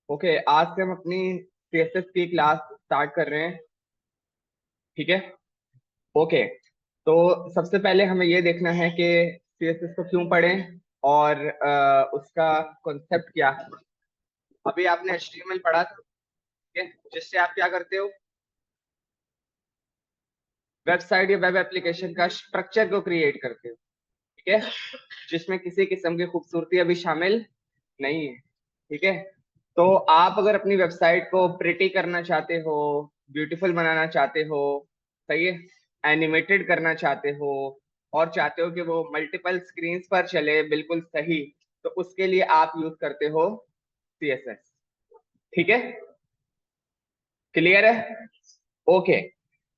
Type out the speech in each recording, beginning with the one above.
Okay, आज से हम अपनी सीएसएस की क्लास स्टार्ट कर रहे हैं। ठीक है। ओके, तो सबसे पहले हमें ये देखना है कि सीएसएस को क्यों पढ़ें और उसका कॉन्सेप्ट क्या है। अभी आपने एचटीएमएल पढ़ा था, ठीक है, जिससे आप क्या करते हो, वेबसाइट या वेब एप्लीकेशन का स्ट्रक्चर को क्रिएट करते हो। ठीक है, जिसमें किसी किस्म की खूबसूरती अभी शामिल नहीं है। ठीक है, तो आप अगर अपनी वेबसाइट को प्रिटी करना चाहते हो, ब्यूटीफुल बनाना चाहते हो, सही है, एनिमेटेड करना चाहते हो और चाहते हो कि वो मल्टीपल स्क्रीन पर चले बिल्कुल सही, तो उसके लिए आप यूज करते हो सीएसएस। ठीक है, क्लियर है। ओके,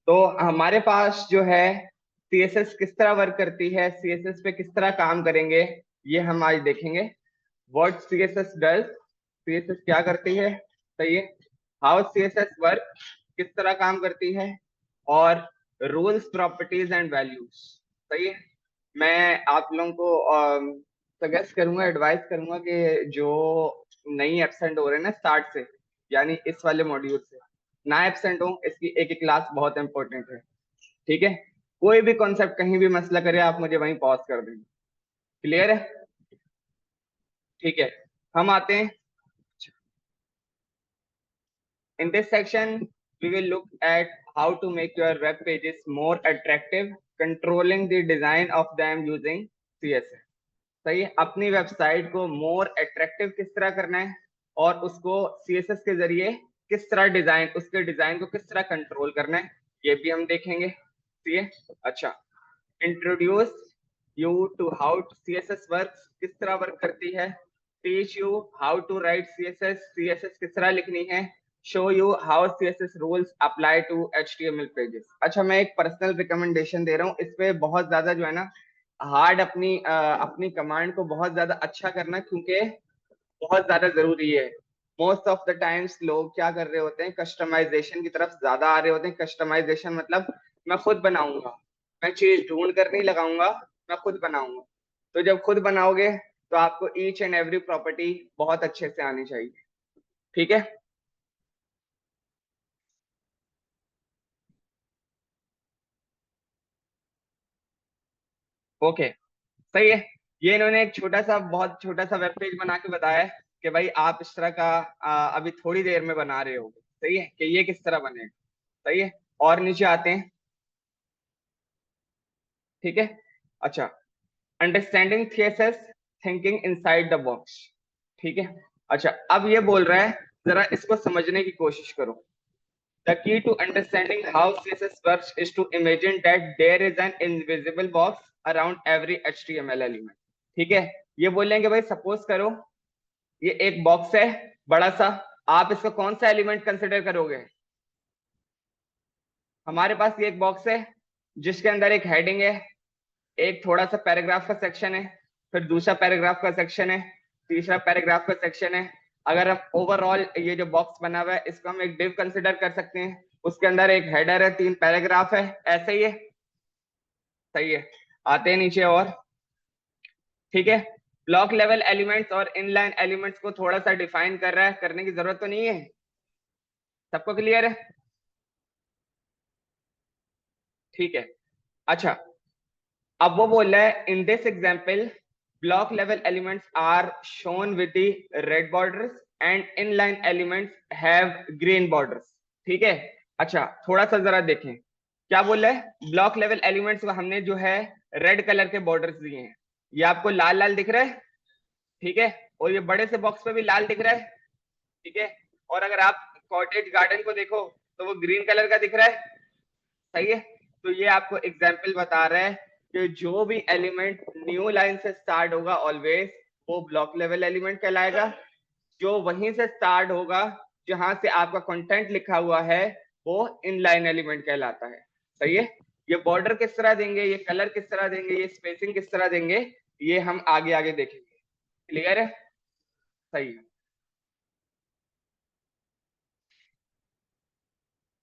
तो हमारे पास जो है सीएसएस किस तरह वर्क करती है, सीएसएस पे किस तरह काम करेंगे, ये हम आज देखेंगे। व्हाट सीएसएस डज, सीएसएस क्या करती है, सही है, हाउ सीएसएस वर्क, किस तरह काम करती है, और रूल्स, प्रॉपर्टीज एंड वैल्यूज। सही है। मैं आप लोगों को सजेस्ट करूंगा, एडवाइस करूंगा कि जो नई एब्सेंट हो रहे हैं ना स्टार्ट से, यानी इस वाले मॉड्यूल से ना एब्सेंट हो, इसकी एक एक क्लास बहुत इंपॉर्टेंट है। ठीक है, कोई भी कॉन्सेप्ट कहीं भी मसला करे आप मुझे वहीं पॉज कर देंगे। क्लियर है। ठीक है, हम आते हैं। In this section, we will look at how to make your web pages more attractive, controlling the design of them using CSS. सही है, अपनी वेबसाइट को मोर अट्रैक्टिव किस तरह करना है और उसको सीएसएस के जरिए किस तरह डिजाइन, उसके डिजाइन को किस तरह कंट्रोल करना है, ये भी हम देखेंगे। ठीक है, अच्छा, introduce you to how CSS works, किस तरह वर्क करती है, teach you how to write CSS, CSS किस तरह लिखनी है, show you how CSS rules apply to HTML pages. अच्छा, मैं एक पर्सनल रिकमेंडेशन दे रहा हूँ, इस पे बहुत ज्यादा जो है ना हार्ड अपनी कमांड को बहुत ज्यादा अच्छा करना, क्योंकि बहुत ज्यादा जरूरी है। मोस्ट ऑफ द टाइम्स लोग क्या कर रहे होते हैं, कस्टमाइजेशन की तरफ ज्यादा आ रहे होते हैं। कस्टमाइजेशन मतलब मैं खुद बनाऊंगा, मैं चीज ढूंढ कर नहीं लगाऊंगा, मैं खुद बनाऊंगा। तो जब खुद बनाओगे तो आपको ईच एंड एवरी प्रॉपर्टी बहुत अच्छे से आनी चाहिए। ठीक है, ओके, सही है। ये इन्होंने एक छोटा सा, बहुत छोटा सा वेब पेज बना के बताया है कि भाई आप इस तरह का अभी थोड़ी देर में बना रहे होगे। सही है, कि ये किस तरह बनेगा। सही है, और नीचे आते हैं। ठीक है, अच्छा, understanding CSS, thinking inside the box. ठीक है, अच्छा, अब ये बोल रहा है, जरा इसको समझने की कोशिश करो। The key to understanding how CSS works is to imagine that there is an invisible box around every HTML element. ठीक है, ये बोल रहे हैं कि भाई सपोज करो ये एक बॉक्स है बड़ा सा, आप इसको कौन सा एलिमेंट कंसिडर करोगे। हमारे पास ये एक बॉक्स है जिसके अंदर एक हेडिंग है, एक थोड़ा सा पैराग्राफ का सेक्शन है, फिर दूसरा पैराग्राफ का सेक्शन है, तीसरा पैराग्राफ का सेक्शन है। अगर हम ओवरऑल ये जो बॉक्स बना हुआ है इसको हम एक डिव कंसिडर कर सकते हैं, उसके अंदर एक हेडर है, 3 पैराग्राफ है, ऐसे ही है। सही है, आते हैं नीचे और। ठीक है, ब्लॉक लेवल एलिमेंट्स और इनलाइन एलिमेंट्स को थोड़ा सा डिफाइन कर रहा है, करने की जरूरत तो नहीं है, सबको क्लियर है। ठीक है, अच्छा, अब वो बोल रहा है in this example block level elements are shown with the red borders and inline elements have green borders. ठीक है, अच्छा, थोड़ा सा जरा देखें क्या बोल रहा है। ब्लॉक लेवल एलिमेंट्स को हमने जो है रेड कलर के बॉर्डर्स दिए हैं, ये आपको लाल लाल दिख रहा है। ठीक है, और ये बड़े से बॉक्स पे भी लाल दिख रहा है। ठीक है, और अगर आप कॉटेज गार्डन को देखो तो वो ग्रीन कलर का दिख रहा है। सही है, तो ये आपको एग्जाम्पल बता रहा है कि जो भी एलिमेंट न्यू लाइन से स्टार्ट होगा ऑलवेज वो ब्लॉक लेवल एलिमेंट कहलाएगा। जो वहीं से स्टार्ट होगा जहां से आपका कंटेंट लिखा हुआ है वो इनलाइन एलिमेंट कहलाता है। सही है, ये बॉर्डर किस तरह देंगे, ये कलर किस तरह देंगे, ये स्पेसिंग किस तरह देंगे, ये हम आगे आगे देखेंगे। क्लियर है, सही है।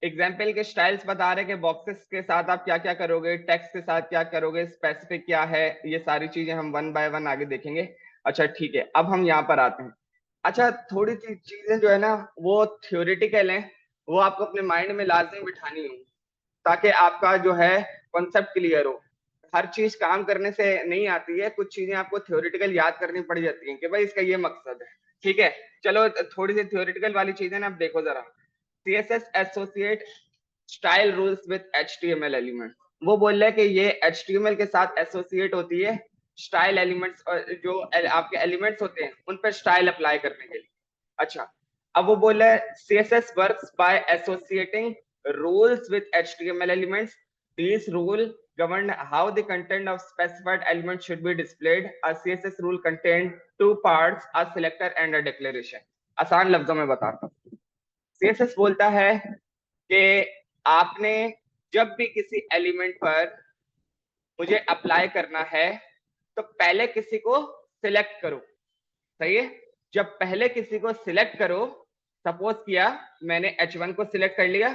एग्जाम्पल के स्टाइल्स बता रहे हैं कि बॉक्सेस के साथ आप क्या क्या करोगे, टेक्स्ट के साथ क्या करोगे, स्पेसिफिक क्या है, ये सारी चीजें हम वन बाय वन आगे देखेंगे। अच्छा ठीक है, अब हम यहाँ पर आते हैं। अच्छा, थोड़ी सी चीजें जो है ना वो थ्योरेटिकल हैं, वो आपको अपने माइंड में लाजमी बिठानी होंगी, ताकि आपका जो है कॉन्सेप्ट क्लियर हो। हर चीज काम करने से नहीं आती है, कुछ चीजें आपको थ्योरेटिकल याद करनी पड़ जाती हैं कि भाई इसका ये मकसद है। ठीक है, चलो थोड़ी सी थ्योरेटिकल वाली चीजें ना, अब देखो जरा। CSS associate style rules with HTML element. वो बोल रहे हैं कि ये एचटीएमएल के साथ एसोसिएट होती है स्टाइल एलिमेंट्स, और जो आपके एलिमेंट्स होते हैं उन पर स्टाइल अप्लाई करने के लिए। अच्छा, अब वो बोल रहे हैं CSS works by associating rules with HTML elements. These rules govern how the content of specified element should be displayed. A CSS rule contains two parts, a selector and a declaration. आसान लफ्जों में बताता हूँ। CSS बोलता है कि आपने जब भी किसी एलिमेंट पर मुझे अप्लाई करना है तो पहले किसी को सिलेक्ट करो। सही है, जब पहले किसी को सिलेक्ट करो, सपोज किया मैंने H1 को सिलेक्ट कर लिया,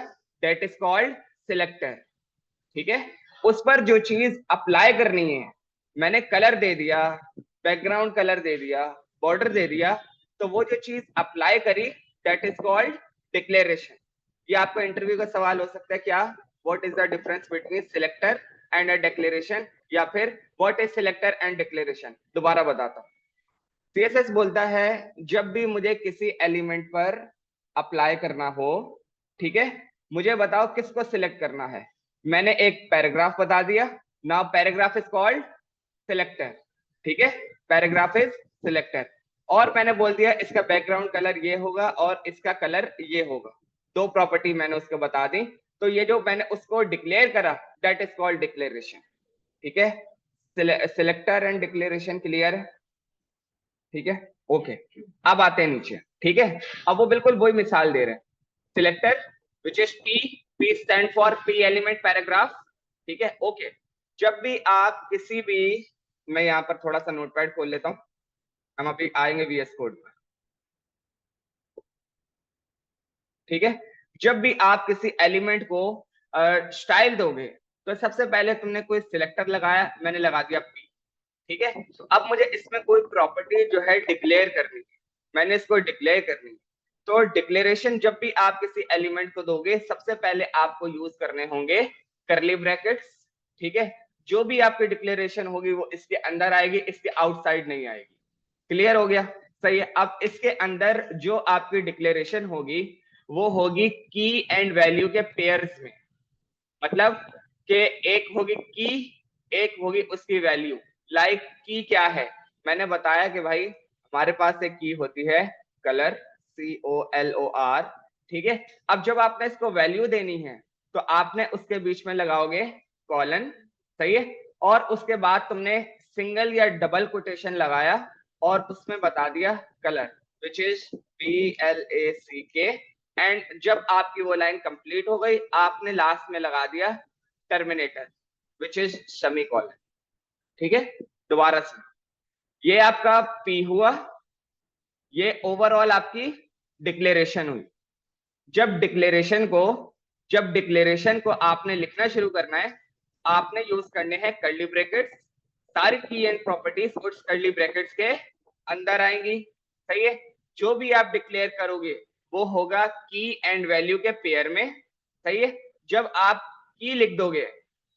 दैट इज कॉल्ड सिलेक्टर। ठीक है, उस पर जो चीज अप्लाई करनी है, मैंने कलर दे दिया, बैकग्राउंड कलर दे दिया, बॉर्डर दे दिया, तो वो जो चीज अप्लाई करी दैट इज कॉल्ड डिक्लेरेशन। ये आपका इंटरव्यू का सवाल हो सकता है, क्या what is the difference between selector and a declaration, या फिर what is selector and declaration. दोबारा बताता हूँ। सीएसएस बोलता है जब भी मुझे किसी एलिमेंट पर अप्लाई करना हो, ठीक है, मुझे बताओ किसको सिलेक्ट करना है। मैंने एक पैराग्राफ बता दिया, now paragraph is called selector. ठीक है, पैराग्राफ इज सिलेक्टर। और मैंने बोल दिया इसका बैकग्राउंड कलर ये होगा और इसका कलर ये होगा, दो प्रॉपर्टी मैंने उसको बता दी। तो ये जो मैंने उसको डिक्लेयर करा दैट इज कॉल्ड डिक्लेरेशन। ठीक है, सिलेक्टर एंड डिक्लेरेशन क्लियर है? ठीक है, ओके। अब आते हैं नीचे। ठीक है, अब वो बिल्कुल वही मिसाल दे रहे हैं। Selector which is P, P stand for P element paragraph. ठीक है, ओके। जब भी आप किसी भी, मैं यहाँ पर थोड़ा सा नोटपैड खोल लेता हूँ, हम अभी आएंगे वीएस कोड पर। ठीक है, जब भी आप किसी एलिमेंट को स्टाइल दोगे, तो सबसे पहले तुमने कोई सिलेक्टर लगाया, मैंने लगा दिया पी। ठीक है, तो अब मुझे इसमें कोई प्रॉपर्टी जो है डिक्लेयर करनी है, मैंने इसको डिक्लेयर करनी है। तो डिक्लेरेशन जब भी आप किसी एलिमेंट को दोगे, सबसे पहले आपको यूज करने होंगे करली ब्रैकेट्स। ठीक है, जो भी आपकी डिक्लेरेशन होगी वो इसके अंदर आएगी, इसके आउटसाइड नहीं आएगी। क्लियर हो गया? सही है। अब इसके अंदर जो आपकी डिक्लेरेशन होगी वो होगी की एंड वैल्यू के पेयर्स में। मतलब कि एक होगी की, एक होगी उसकी वैल्यू। लाइक की क्या है, मैंने बताया कि भाई हमारे पास एक की होती है कलर, COLOR। ठीक है, अब जब आपने इसको वैल्यू देनी है तो आपने उसके बीच में लगाओगे कॉलन। सही है, और उसके बाद तुमने सिंगल या डबल कोटेशन लगाया और उसमें बता दिया colour which is BLACK। And जब आपकी वो लाइन कंप्लीट हो गई, आपने लास्ट में लगा दिया टर्मिनेटर विच इज सेमीकोलन। ठीक है, दोबारा से, ये आपका पी हुआ, ये ओवरऑल आपकी डिक्लेरेशन हुई। जब डिक्लेरेशन को जब डिक्लेरेशन को आपने लिखना शुरू करना है, आपने यूज करने हैं कर्ली ब्रैकेट्स। सारी की एंड प्रॉपर्टीज उस कर्ली ब्रैकेट्स के अंदर आएंगी। सही है, जो भी आप डिक्लेयर करोगे वो होगा की एंड वैल्यू के पेयर में। सही है, जब आप की लिख दोगे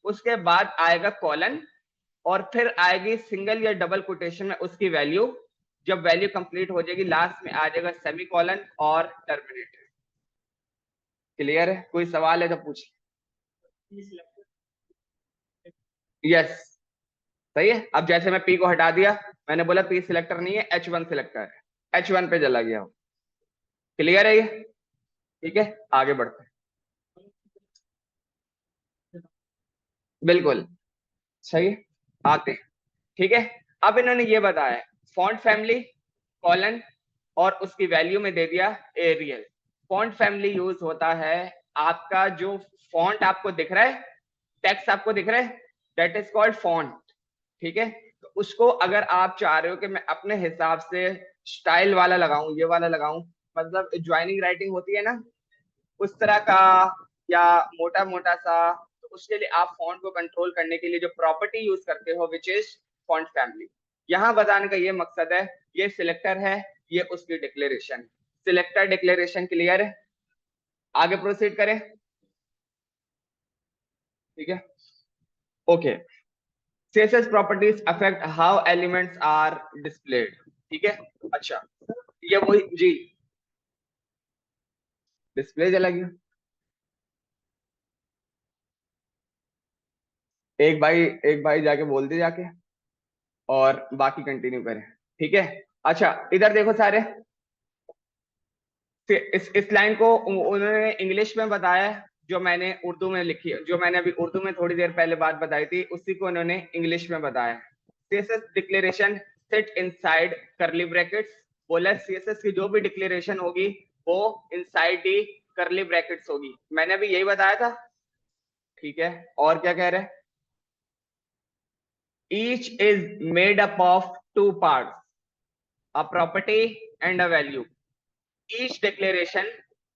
उसके बाद आएगा कॉलन, और फिर आएगी सिंगल या डबल कोटेशन में उसकी वैल्यू। जब वैल्यू कंप्लीट हो जाएगी लास्ट में आ जाएगा सेमीकोलन और टर्मिनेटर। क्लियर है? कोई सवाल है तो पूछ। यस, सही है। अब जैसे मैं पी को हटा दिया, मैंने बोला पी सिलेक्टर नहीं है, H1 सिलेक्टर है, H1 पे चला गया। क्लियर है ये? ठीक है, आगे बढ़ते हैं। बिल्कुल सही है, आते हैं। ठीक है, अब इन्होंने ये बताया फॉन्ट फैमिली कॉलन और उसकी वैल्यू में दे दिया एरियल। फॉन्ट फैमिली यूज होता है आपका जो फॉन्ट आपको दिख रहा है, टेक्स्ट आपको दिख रहा है, दैट इज कॉल्ड फॉन्ट। ठीक है, तो उसको अगर आप चाह रहे हो कि मैं अपने हिसाब से स्टाइल वाला लगाऊं, ये वाला लगाऊं, मतलब ज्वाइनिंग राइटिंग होती है ना उस तरह का, या मोटा मोटा सा, तो उसके लिए आप फॉन्ट को कंट्रोल करने के लिए जो प्रॉपर्टी यूज करते हो विच इज फॉन्ट फैमिली। यहाँ बताने का ये मकसद है, ये सिलेक्टर है, ये उसकी डिक्लेरेशन। सिलेक्टर डिक्लेरेशन क्लियर है, आगे प्रोसीड करें। ठीक है, okay. CSS properties affect how elements are displayed. ठीक है, अच्छा, ये वही जी, डिस्प्ले चला गया। एक भाई जाके बोल दे जाके, और बाकी कंटिन्यू करें। ठीक है, अच्छा, इधर देखो सारे, इस लाइन को उन्होंने इंग्लिश में बताया है, जो मैंने उर्दू में लिखी है, जो मैंने अभी उर्दू में थोड़ी देर पहले बात बताई थी, उसी को उन्होंने इंग्लिश में बताया। CSS declarations sit inside curly brackets. बोला सीएसएस की जो भी डिक्लेरेशन होगी वो इनसाइड दी करली ब्रैकेट्स होगी, मैंने अभी यही बताया था। ठीक है, और क्या कह रहे हैं, each is made up of two parts, a property and a value. Each declaration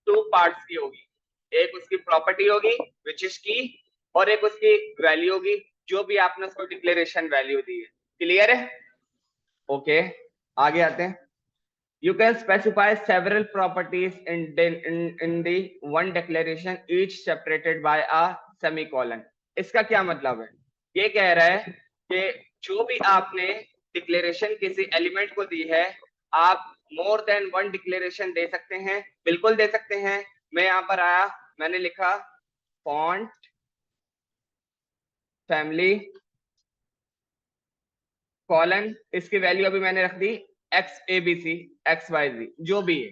two parts की होगी, एक उसकी प्रॉपर्टी होगी विच इज की, और एक उसकी वैल्यू होगी, जो भी आपने उसको डिक्लेरेशन वैल्यू दी है। क्लियर है, ओके, आगे आते हैं। You can specify several properties in the one declaration, each separated by a semicolon. इसका क्या मतलब है, ये कह रहा है कि जो भी आपने डिक्लेरेशन किसी एलिमेंट को दी है, आप मोर देन वन डिक्लेरेशन दे सकते हैं, बिल्कुल दे सकते हैं। मैं यहाँ पर आया, मैंने लिखा फॉन्ट फैमिली कॉलन, इसकी वैल्यू अभी मैंने रख दी X A B C X Y Z, जो भी है।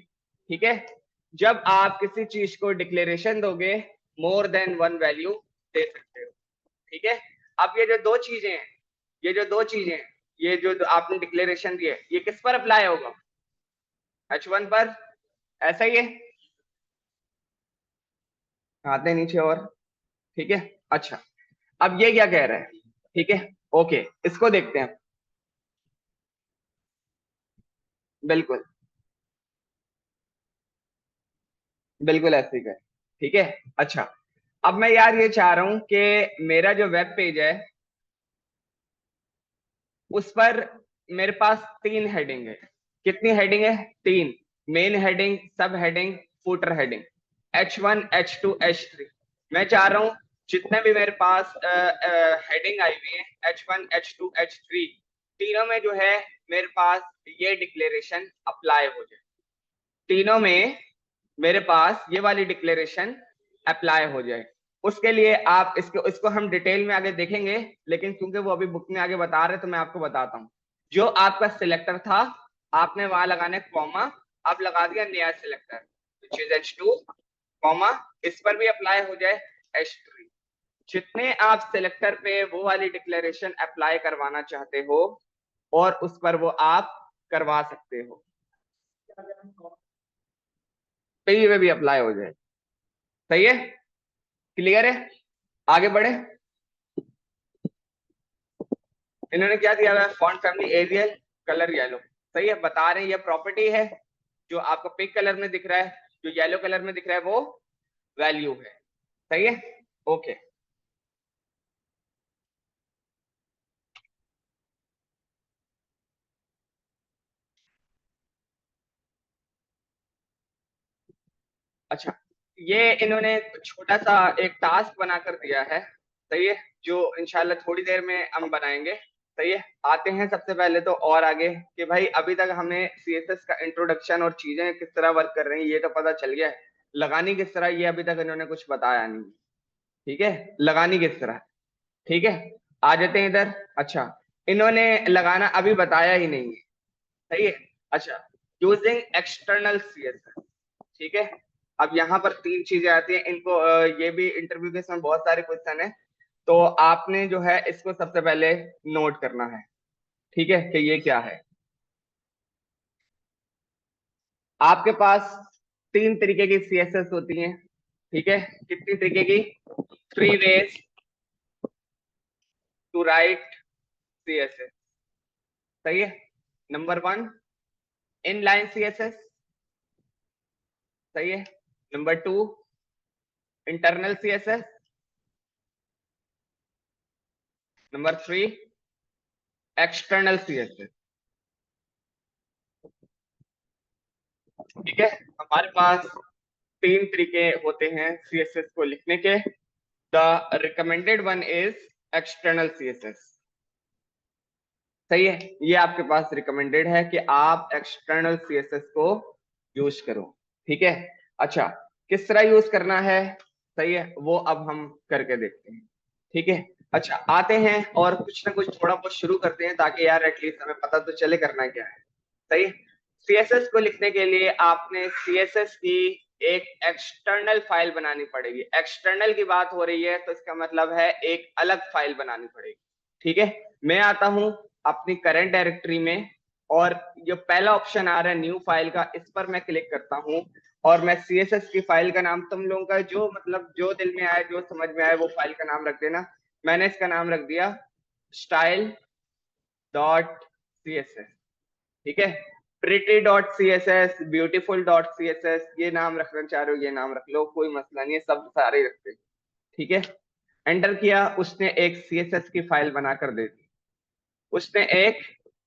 ठीक है, जब आप किसी चीज को डिक्लेरेशन दोगे, मोर देन वन वैल्यू दे सकते हो। ठीक है, अब ये जो दो चीजें हैं, ये जो दो चीजें हैं, ये जो आपने डिक्लेरेशन दी है, ये किस पर अप्लाई होगा, H1 पर, ऐसा ही है, आते नीचे और। ठीक है, अच्छा, अब ये क्या कह रहा है, ठीक है, ओके, इसको देखते हैं। बिल्कुल, बिल्कुल ऐसे ही कर। ठीक है, अच्छा, अब मैं यार ये चाह रहा हूं कि मेरा जो वेब पेज है उस पर मेरे पास तीन हेडिंग है। कितनी हेडिंग है, तीन। मेन हेडिंग, सब heading, footer heading, H1 H2 H3। मैं चाह रहा हूं जितने भी मेरे पास हेडिंग आई हुई है H1 H2 H3, तीनों में जो है मेरे पास ये डिक्लेरेशन अप्लाई हो जाए, तीनों में मेरे पास ये वाली डिक्लेरेशन अप्लाई हो जाए। उसके लिए आप इसको हम डिटेल में आगे देखेंगे, लेकिन क्योंकि वो अभी बुक में आगे बता रहे तो मैं आपको बताता हूँ। जो आपका सिलेक्टर था, आपने वहां लगाने कॉमा, अब लगा दिया नया selector which is H2 comma, इस पर भी अप्लाई हो जाए H3। जितने आप सिलेक्टर पे वो वाली डिक्लेरेशन अप्लाई करवाना चाहते हो, और उस पर वो आप करवा सकते हो, पे में भी अप्लाई हो जाए। सही है, क्लियर है, आगे बढ़े। इन्होंने क्या दिया हुआ है, font family Arial, colour yellow. सही है, बता रहे हैं ये प्रॉपर्टी है, जो आपको पिंक कलर में दिख रहा है, जो येलो कलर में दिख रहा है वो वैल्यू है। सही है, ओके, अच्छा, ये इन्होंने छोटा सा एक टास्क बनाकर दिया है। सही है, जो इंशाल्लाह थोड़ी देर में हम बनाएंगे। सही है, आते हैं सबसे पहले तो और आगे कि भाई अभी तक हमें सीएसएस का इंट्रोडक्शन और चीजें किस तरह वर्क कर रही हैं ये तो पता चल गया है, लगानी किस तरह ये अभी तक इन्होंने कुछ बताया नहीं। ठीक है, लगानी किस तरह, ठीक है, आ जाते हैं इधर। अच्छा, इन्होंने लगाना अभी बताया ही नहीं है। सही है, अच्छा, यूजिंग एक्सटर्नल सीएसएस। ठीक है, अब यहाँ पर तीन चीजें आती हैं, इनको ये भी इंटरव्यू के समय बहुत सारे क्वेश्चन है, तो आपने जो है इसको सबसे पहले नोट करना है। ठीक है, कि ये क्या है। आपके पास तीन तरीके की सीएसएस होती हैं। ठीक है, कितनी तरीके की, three ways to write CSS. सही है, नंबर वन, इनलाइन सीएसएस। सही है, number two, internal CSS. Number three, external CSS. ठीक है, हमारे पास तीन तरीके होते हैं सीएसएस को लिखने के। The recommended one is external CSS. सही है, ये आपके पास रिकमेंडेड है कि आप एक्सटर्नल सीएसएस को यूज करो। ठीक है, अच्छा किस तरह यूज करना है, सही है, वो अब हम करके देखते हैं। ठीक है, अच्छा आते हैं और कुछ ना कुछ थोड़ा बहुत शुरू करते हैं ताकि यार एटलीस्ट हमें पता तो चले करना क्या है। सही है, सीएसएस को लिखने के लिए आपने सीएसएस की एक एक्सटर्नल फाइल बनानी पड़ेगी। एक्सटर्नल की बात हो रही है तो इसका मतलब है एक अलग फाइल बनानी पड़ेगी। ठीक है, मैं आता हूं अपनी करंट डायरेक्टरी में और जो पहला ऑप्शन आ रहा है न्यू फाइल का, इस पर मैं क्लिक करता हूं और मैं सीएसएस की फाइल का नाम तुम लोगों का जो मतलब जो दिल में आए जो समझ में आए वो फाइल का नाम रख देना। मैंने इसका नाम रख दिया style dot C S S. ठीक है, pretty dot C S S, beautiful dot C S S, ये नाम रखना चाह रहे हो ये नाम रख लो, कोई मसला नहीं है, सब सारे ही रखते हैं। ठीक है, एंटर किया, उसने एक सीएसएस की फाइल बनाकर दे दी। उसने एक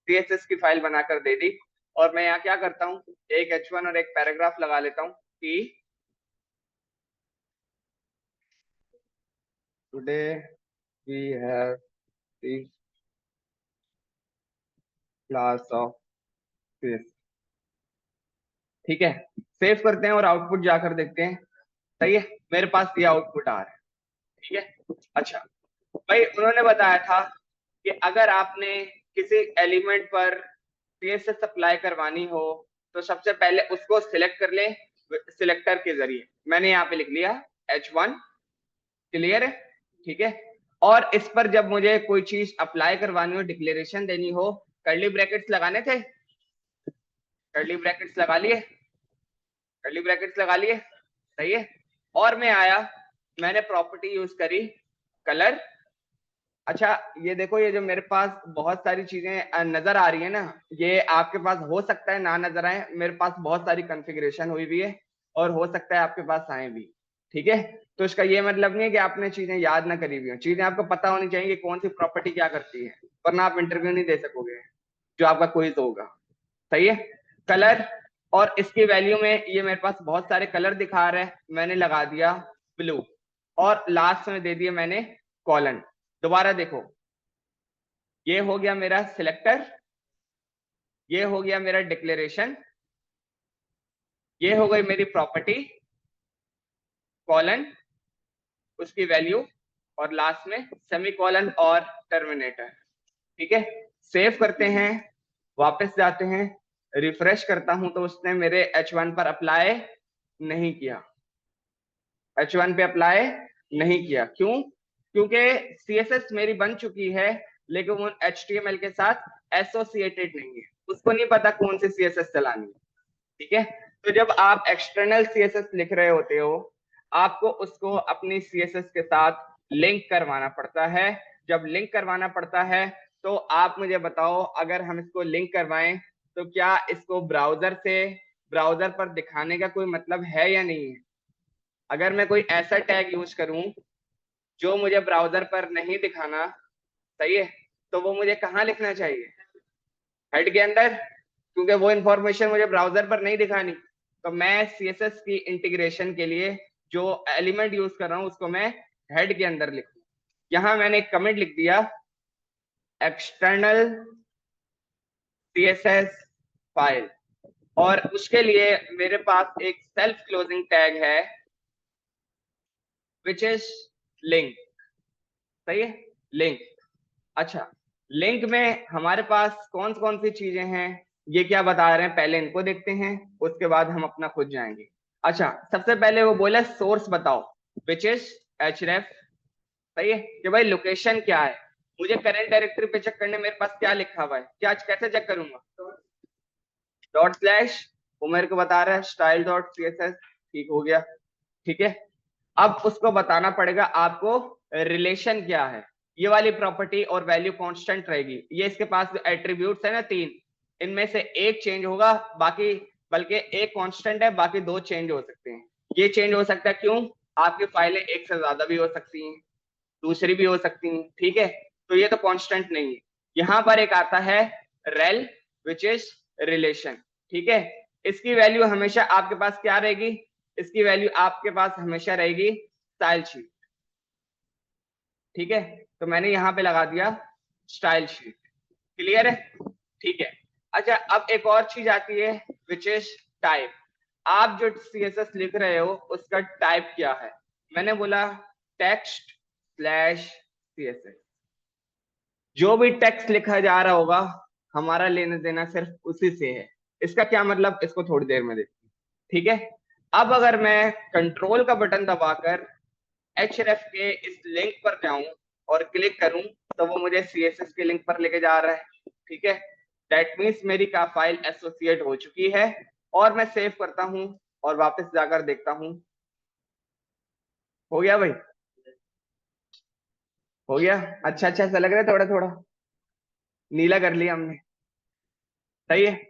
सीएसएस की फाइल बनाकर दे दी और मैं यहाँ क्या करता हूँ, एक H1 और एक पैराग्राफ लगा लेता हूँ कि today we have the class of CSS. ठीक है, सेव करते हैं और आउटपुट जाकर देखते हैं। सही है, मेरे पास ये आउटपुट आ रहा है। ठीक है, अच्छा भाई उन्होंने बताया था कि अगर आपने किसी एलिमेंट पर सीएसएस अप्लाई करवानी हो तो सबसे पहले उसको सिलेक्ट कर ले सिलेक्टर के जरिए। मैंने यहाँ पे लिख लिया H1, क्लियर है। ठीक है, और इस पर जब मुझे कोई चीज अप्लाई करवानी हो, डिक्लेरेशन देनी हो, कर्ली ब्रैकेट्स लगाने थे, कर्ली ब्रैकेट्स लगा लिए, कर्ली ब्रैकेट्स लगा लिए, सही है। और मैं आया, मैंने प्रॉपर्टी यूज करी कलर। अच्छा ये देखो, ये जो मेरे पास बहुत सारी चीजें नजर आ रही है ना, ये आपके पास हो सकता है ना नजर आए, मेरे पास बहुत सारी कॉन्फ़िगरेशन हुई भी है और हो सकता है आपके पास आए भी। ठीक है, तो इसका ये मतलब नहीं है कि आपने चीजें याद ना करी हुई हो, चीजें आपको पता होनी चाहिए कि कौन सी प्रॉपर्टी क्या करती है, वरना आप इंटरव्यू नहीं दे सकोगे जो आपका क्विज होगा। सही है, कलर, और इसकी वैल्यू में ये मेरे पास बहुत सारे कलर दिखा रहा है, मैंने लगा दिया ब्लू और लास्ट में दे दिया मैंने कॉलन। दोबारा देखो, ये हो गया मेरा सिलेक्टर, ये हो गया मेरा डिक्लेरेशन, ये हो गई मेरी प्रॉपर्टी, कॉलन, उसकी वैल्यू और लास्ट में सेमीकोलन और टर्मिनेटर। ठीक है, सेव करते हैं, वापस जाते हैं, रिफ्रेश करता हूं तो उसने मेरे H1 पर अप्लाई नहीं किया, H1 पे अप्लाई नहीं किया। क्यों? क्योंकि CSS मेरी बन चुकी है लेकिन वो HTML के साथ एसोसिएटेड नहीं है, उसको नहीं पता कौन सी CSS चलानी है। ठीक है, तो जब आप एक्सटर्नल CSS लिख रहे होते हो आपको उसको अपनी CSS के साथ लिंक करवाना पड़ता है। जब लिंक करवाना पड़ता है तो आप मुझे बताओ, अगर हम इसको लिंक करवाएं तो क्या इसको ब्राउजर से ब्राउजर पर दिखाने का कोई मतलब है या नहीं है? अगर मैं कोई ऐसा टैग यूज करूं जो मुझे ब्राउजर पर नहीं दिखाना, सही है, तो वो मुझे कहाँ लिखना चाहिए? हेड के अंदर, क्योंकि वो इंफॉर्मेशन मुझे ब्राउजर पर नहीं दिखानी। तो मैं सीएसएस की इंटीग्रेशन के लिए जो एलिमेंट यूज कर रहा हूं उसको मैं हेड के अंदर लिखूं। यहां मैंने एक कमेंट लिख दिया, एक्सटर्नल सीएसएस फाइल, और उसके लिए मेरे पास एक सेल्फ क्लोजिंग टैग है विच इज लिंक। सही है, लिंक। अच्छा, लिंक में हमारे पास कौन कौन सी चीजें हैं, ये क्या बता रहे हैं, पहले इनको देखते हैं उसके बाद हम अपना खुद जाएंगे। अच्छा, सबसे पहले वो बोला सोर्स बताओ, विच इज href। सही है कि भाई लोकेशन क्या है, मुझे करंट डायरेक्टरी पे चेक करने मेरे पास क्या लिखा हुआ है, क्या कैसे चेक करूंगा? डॉट स्लैश, वो मेरे को बता रहा है style dot C S S, ठीक हो गया। ठीक है, अब उसको बताना पड़ेगा आपको रिलेशन क्या है। ये वाली प्रॉपर्टी और वैल्यू कांस्टेंट रहेगी, ये इसके पास एट्रीब्यूट्स है ना तीन, इनमें से एक चेंज होगा, बाकी बल्कि एक कांस्टेंट है, बाकी दो चेंज हो सकते हैं। ये चेंज हो सकता है क्यों? आपकी फाइलें एक से ज्यादा भी हो सकती हैं, दूसरी भी हो सकती हैं। ठीक है, तो ये तो कांस्टेंट नहीं है, यहाँ पर एक आता है rel which is relation, ठीक है। इसकी वैल्यू हमेशा आपके पास क्या रहेगी, इसकी वैल्यू आपके पास हमेशा रहेगी स्टाइल शीट, ठीक है। तो मैंने यहाँ पे लगा दिया स्टाइल शीट, क्लियर है, ठीक है। अच्छा अब एक और चीज आती है विच इज टाइप। आप जो सीएसएस लिख रहे हो उसका टाइप क्या है, मैंने बोला टेक्स्ट स्लैश सीएसएस। जो भी टेक्स्ट लिखा जा रहा होगा हमारा लेना देना सिर्फ उसी से है। इसका क्या मतलब, इसको थोड़ी देर में देखते हैं, ठीक है। अब अगर मैं कंट्रोल का बटन दबाकर href के इस लिंक पर जाऊं और क्लिक करूं तो वो मुझे सीएसएस के लिंक पर लेके जा रहा है, ठीक है। दैट मीन्स मेरी का फाइल एसोसिएट हो चुकी है और मैं सेव करता हूं और वापस जाकर देखता हूं, हो गया भाई, हो गया। अच्छा अच्छा सा लग रहा है, थोड़ा थोड़ा नीला कर लिया हमने, सही है।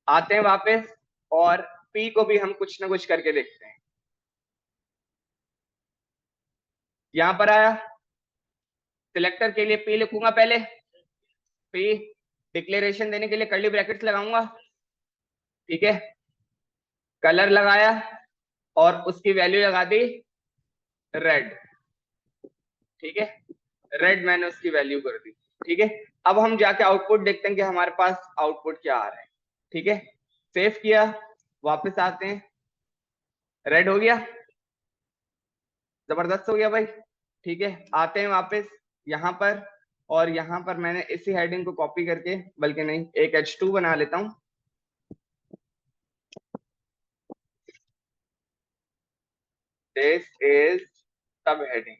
आते हैं वापस और पी को भी हम कुछ ना कुछ करके देखते हैं। यहां पर आया, सिलेक्टर के लिए पी लिखूंगा, पहले पी डिक्लेरेशन देने के लिए कर्ली ब्रैकेट्स लगाऊंगा, ठीक है। कलर लगाया और उसकी वैल्यू लगा दी रेड, ठीक है। रेड मैंने उसकी वैल्यू कर दी, ठीक है। अब हम जाके आउटपुट देखते हैं कि हमारे पास आउटपुट क्या आ रहा है, ठीक है। सेव किया, वापस आते हैं, रेड हो गया, जबरदस्त हो गया भाई, ठीक है। आते हैं वापस यहाँ पर और यहाँ पर मैंने इसी हेडिंग को कॉपी करके, बल्कि नहीं एक H2 बना लेता हूँ, दिस इज सब हेडिंग,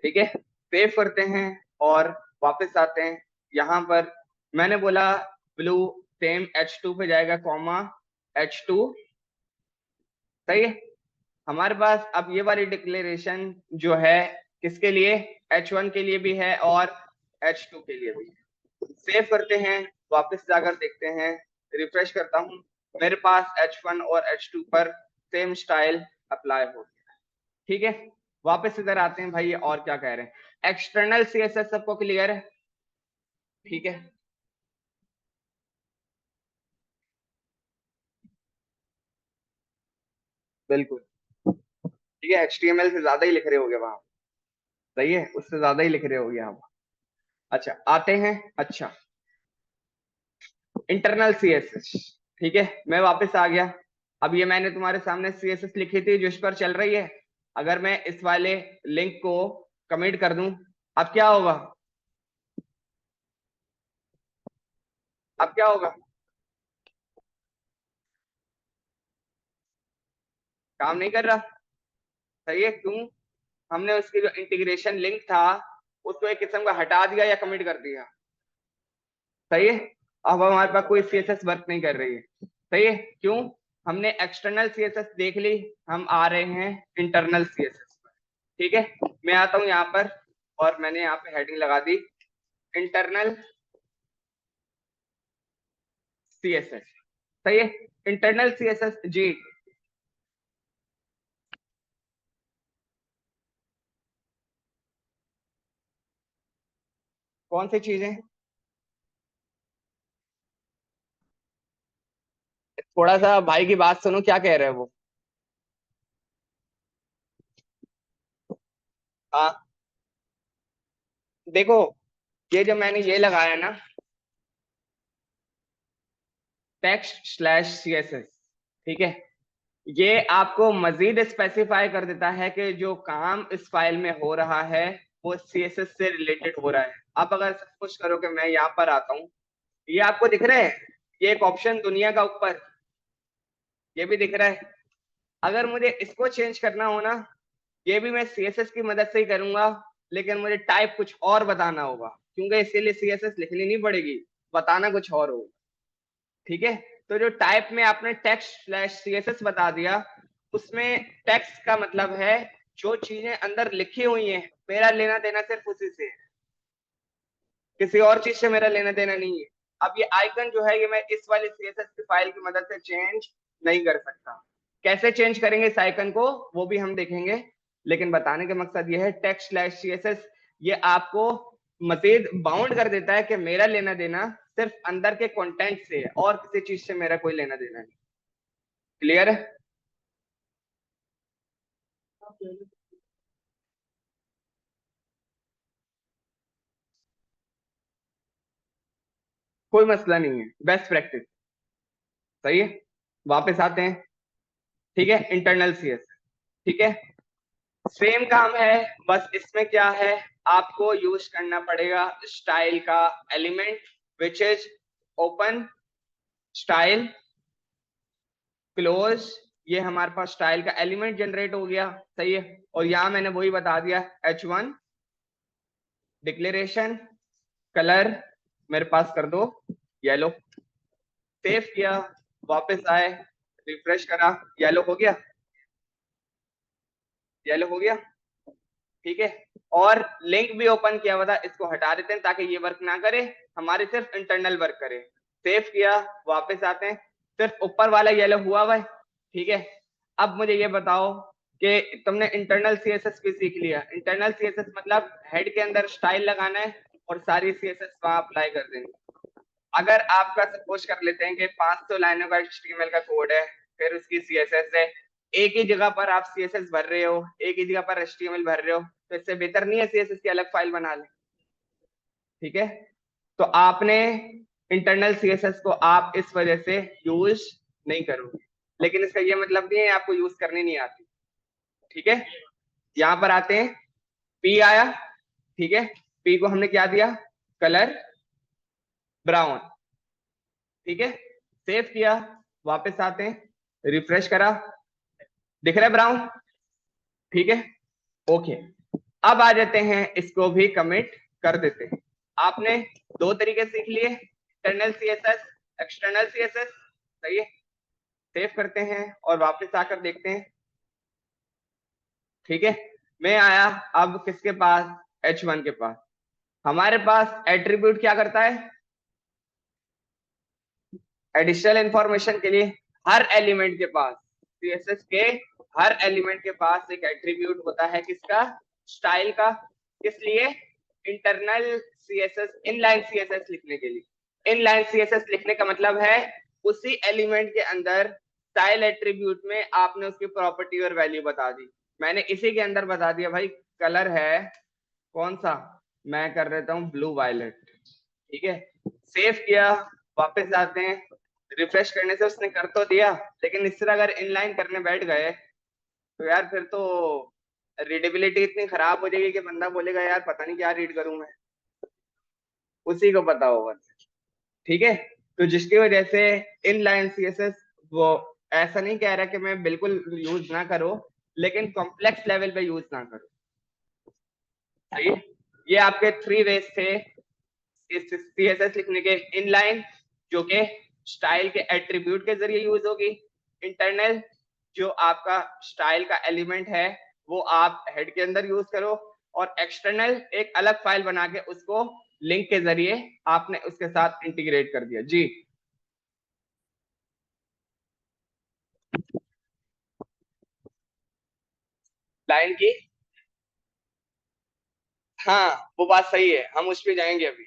ठीक है। सेव करते हैं और वापस आते हैं। यहाँ पर मैंने बोला ब्लू सेम H2 पे जाएगा, कॉमा H2, सही है। हमारे पास अब ये वाली डिक्लेरेशन जो है किसके लिए, H1 के लिए भी है और H2 के लिए भी है। सेव करते हैं, वापस जाकर देखते हैं, रिफ्रेश करता हूँ, मेरे पास H1 और H2 पर सेम स्टाइल अप्लाई हो गया, ठीक है। वापस इधर आते हैं भाई, और क्या कह रहे हैं, एक्सटर्नल सीएसएस सबको क्लियर है, ठीक है। बिल्कुल, ठीक है। HTML से ज्यादा ही लिख रहे होगे वहां, सही है, उससे ज्यादा ही लिख रहे होगे आप। अच्छा आते हैं, अच्छा इंटरनल सीएसएस, ठीक है। मैं वापस आ गया, अब ये मैंने तुम्हारे सामने सीएसएस लिखी थी जो इस पर चल रही है। अगर मैं इस वाले लिंक को कमिट कर दूं, अब क्या होगा, अब क्या होगा, काम नहीं कर रहा, सही है। क्यों, हमने उसकी जो इंटीग्रेशन लिंक था उसको एक किस्म का हटा दिया या कमिट कर दिया, सही है। अब हमारे पास कोई सीएसएस वर्क नहीं कर रही है, सही है। क्यों, हमने एक्सटर्नल सीएसएस देख ली, हम आ रहे हैं इंटरनल सीएसएस पर, ठीक है। मैं आता हूं यहाँ पर और मैंने यहाँ पे हेडिंग लगा दी इंटरनल सीएसएस, सही है। इंटरनल सीएसएस जी, कौन सी चीजें, थोड़ा सा भाई की बात सुनो, क्या कह रहे हैं वो। हाँ देखो, ये जो मैंने ये लगाया ना टेक्स्ट स्लैश सीएसएस, ठीक है, ये आपको मजीद स्पेसिफाई कर देता है कि जो काम इस फाइल में हो रहा है वो सीएसएस से रिलेटेड हो रहा है। आप अगर सब कुछ करो कि मैं यहाँ पर आता हूँ, ये आपको दिख रहा है, ये एक ऑप्शन दुनिया का ऊपर ये भी दिख रहा है। अगर मुझे इसको चेंज करना हो ना, ये भी मैं सीएसएस की मदद से ही करूंगा, लेकिन मुझे टाइप कुछ और बताना होगा, क्योंकि इसके लिए सीएसएस लिखनी नहीं पड़ेगी, बताना कुछ और होगा, ठीक है। तो जो टाइप में आपने टेक्स्ट स्लैश सीएसएस बता दिया, उसमें टेक्स्ट का मतलब है जो चीजें अंदर लिखी हुई हैं, मेरा लेना देना सिर्फ उसी से है, किसी और चीज से मेरा लेना देना नहीं है। अब ये आइकन जो है ये मैं इस वाली सीएसएस की फाइल की मदद से चेंज नहीं कर सकता। कैसे चेंज करेंगे इस आइकन को वो भी हम देखेंगे, लेकिन बताने का मकसद ये है टेक्स्ट स्लैश सीएसएस ये आपको मजीद बाउंड कर देता है कि मेरा लेना देना सिर्फ अंदर के कंटेंट से है और किसी चीज से मेरा कोई लेना देना नहीं। क्लियर है? कोई मसला नहीं है, बेस्ट प्रैक्टिस। सही है। वापस आते हैं। ठीक है, इंटरनल सीएस। ठीक है, सेम काम है, बस इसमें क्या है, आपको यूज करना पड़ेगा स्टाइल का element, which is open style close. ये हमारे पास स्टाइल का एलिमेंट जनरेट हो गया। सही है। और यहां मैंने वही बता दिया, H1 डिक्लेरेशन कलर मेरे पास कर दो येलो। सेव किया, वापस आए, रिफ्रेश करा, येलो हो गया, येलो हो गया। ठीक है। और लिंक भी ओपन किया हुआ था, इसको हटा देते हैं ताकि ये वर्क ना करे, हमारे सिर्फ इंटरनल वर्क करे। सेव किया, वापस आते हैं, सिर्फ ऊपर वाला येलो हुआ हुआ है। ठीक है। अब मुझे ये बताओ कि तुमने इंटरनल सीएसएस भी सीख लिया। इंटरनल सीएसएस मतलब हेड के अंदर स्टाइल लगाना है और सारी सीएसएस वहां अप्लाई कर देंगे। अगर आपका सपोज कर लेते हैं कि 500 लाइनों का HTML का कोड है, फिर उसकी सीएसएस है, एक ही जगह पर आप सीएसएस भर रहे हो, एक ही जगह पर HTML भर रहे हो, तो इससे बेहतर नहीं है सीएसएस की अलग फाइल बना लें। ठीक है। तो आपने इंटरनल सीएसएस को आप इस वजह से यूज नहीं करोगे, लेकिन इसका ये मतलब नहीं है आपको यूज करनी नहीं आती। ठीक है। यहां पर आते हैं, पी आया। ठीक है, पी को हमने क्या दिया, कलर ब्राउन। ठीक है, सेव किया, वापस आते हैं, रिफ्रेश करा, दिख रहा है ब्राउन। ठीक है, ओके। अब आ जाते हैं, इसको भी कमिट कर देते हैं। आपने दो तरीके सीख लिए, इंटरनल सीएसएस, एक्सटर्नल सीएसएस। सही है। सेव करते हैं और वापस आकर देखते हैं। ठीक है, मैं आया अब किसके पास, H1 के पास। हमारे पास एट्रीब्यूट क्या करता है, एडिशनल इंफॉर्मेशन के लिए हर एलिमेंट के पास, सीएसएस के हर एलिमेंट के पास एक एट्रीब्यूट होता है, किसका, स्टाइल का। किस लिए, इंटरनल सीएसएस, इनलाइन सीएसएस लिखने के लिए। इनलाइन सीएसएस लिखने का मतलब है उसी एलिमेंट के अंदर स्टाइल एट्रीब्यूट में आपने उसकी प्रॉपर्टी और वैल्यू बता दी। मैंने इसी के अंदर बता दिया भाई, कलर है कौन सा, मैं कर देता हूँ ब्लू वायलेट। ठीक है, सेव किया, वापस आते हैं, रिफ्रेश करने से उसने कर तो दिया, लेकिन इस तरह अगर इनलाइन करने बैठ गए तो यार फिर तो रीडेबिलिटी इतनी खराब हो जाएगी कि बंदा बोलेगा यार पता नहीं क्या रीड करूं मैं, उसी को पता होगा। ठीक है, तो जिसकी वजह से इनलाइन सीएसएस वो ऐसा नहीं कह रहा कि मैं बिल्कुल यूज ना करो, लेकिन कॉम्प्लेक्स लेवल पे यूज ना करो। सही है। ये आपके थ्री वेज थे इस सीएसएस लिखने के। इनलाइन जो कि स्टाइल के एट्रीब्यूट के जरिए यूज होगी, इंटरनल जो आपका स्टाइल का एलिमेंट है वो आप हेड के अंदर यूज करो, और एक्सटर्नल एक अलग फाइल बना के उसको लिंक के जरिए आपने उसके साथ इंटीग्रेट कर दिया। जी, लाइन की, हाँ वो बात सही है, हम उस पर जाएंगे अभी।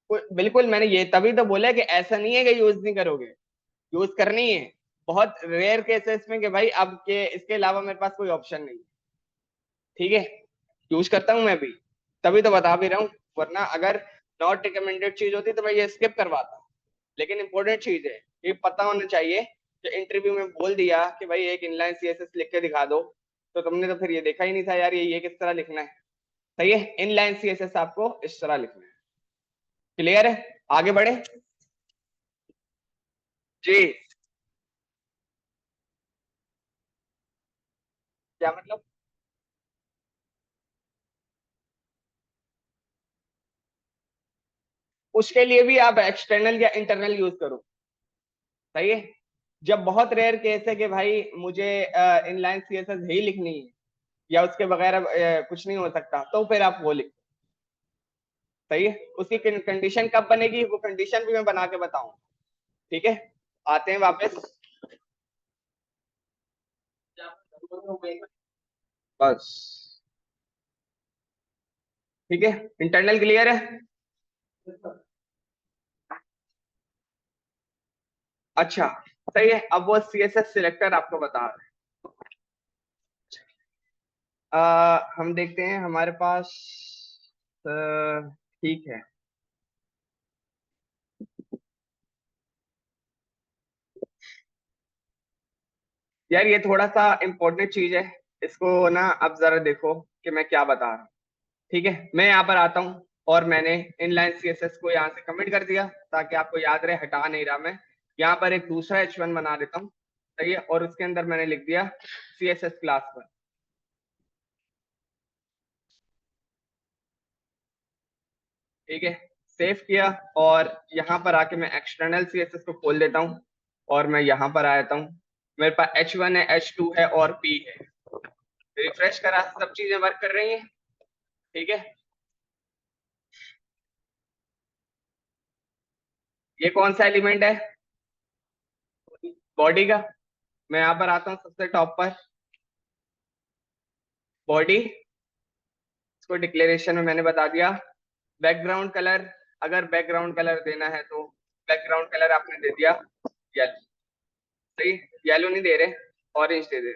बिल्कुल, मैंने ये तभी तो बोला कि ऐसा नहीं है कि यूज नहीं करोगे, यूज करनी है। बहुत रेयर केसेस में कि भाई अब के इसके अलावा मेरे पास कोई ऑप्शन नहीं। ठीक है, यूज करता हूं मैं भी, तभी तो बता भी रहा हूँ, वरना अगर नॉट रिकमेंडेड चीज होती तो मैं ये स्किप करवाता। लेकिन इंपॉर्टेंट चीज है, ये पता होना चाहिए कि इंटरव्यू में बोल दिया कि भाई एक इनलाइन सीएसएस लिख के दिखा दो, तो तुमने तो फिर ये देखा ही नहीं था यार ये किस तरह लिखना है। सही है, इनलाइन सीएसएस आपको इस तरह लिखना है। क्लियर है, आगे बढ़े। जी, क्या मतलब, उसके लिए भी आप एक्सटर्नल या इंटरनल यूज करो। सही है। जब बहुत रेयर केस है कि भाई मुझे इनलाइन सीएसएस ही लिखनी है या उसके बगैर कुछ नहीं हो सकता, तो फिर आप वो लिख। सही है, उसकी कंडीशन कब बनेगी वो कंडीशन भी मैं बना के बताऊं। ठीक है, आते हैं वापस। बस ठीक है, इंटरनल क्लियर है। अच्छा सही है, अब वो CSS सिलेक्टर आपको बता रहे हैं। हम देखते हैं हमारे पास, अ, ठीक है। यार ये थोड़ा सा इम्पोर्टेंट चीज है, इसको ना अब जरा देखो कि मैं क्या बता रहा हूँ। ठीक है, मैं यहाँ पर आता हूँ और मैंने इनलाइन CSS को यहाँ से कमिट कर दिया ताकि आपको याद रहे, हटा नहीं रहा मैं। यहाँ पर एक दूसरा H1 बना देता हूँ, सही है, और उसके अंदर मैंने लिख दिया CSS क्लास पर। ठीक है, सेव किया, और यहाँ पर आके मैं एक्सटर्नल CSS को खोल देता हूँ, और मैं यहाँ पर आ जाता हूँ। मेरे पास H1 है, H2 है और P है। रिफ्रेश करा, सब चीजें वर्क कर रही हैं। ठीक है, ये कौन सा एलिमेंट है, बॉडी का। मैं यहाँ पर आता हूँ सबसे टॉप पर, बॉडी, इसको डिक्लेरेशन में मैंने बता दिया। बैकग्राउंड कलर, अगर बैकग्राउंड कलर देना है तो बैकग्राउंड कलर आपने दे दिया येलो, सही, येलो नहीं दे रहे, ऑरेंज दे दे।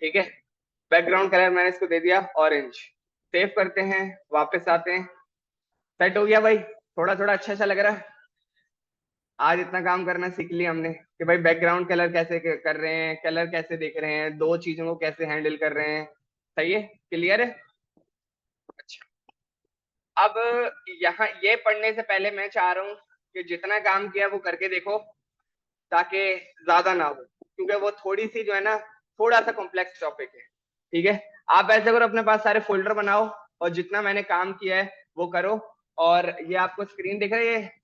ठीक है, बैकग्राउंड कलर मैंने इसको दे दिया ऑरेंज। सेव करते हैं, वापस आते हैं। सेट हो गया भाई, थोड़ा थोड़ा अच्छा अच्छा लग रहा है। आज इतना काम करना सीख लिया हमने कि भाई बैकग्राउंड कलर कैसे कर रहे हैं, कलर कैसे देख रहे हैं, दो चीजों को कैसे हैंडल कर रहे हैं। सही है, क्लियर है। अच्छा, अब यहाँ ये पढ़ने से पहले मैं चाह रहा हूँ कि जितना काम किया वो करके देखो, ताकि ज्यादा ना हो, क्योंकि वो थोड़ी सी जो है ना, थोड़ा सा कॉम्प्लेक्स टॉपिक है। ठीक है, आप ऐसे करो, अपने पास सारे फोल्डर बनाओ और जितना मैंने काम किया है वो करो। और ये आपको स्क्रीन दिख रही है,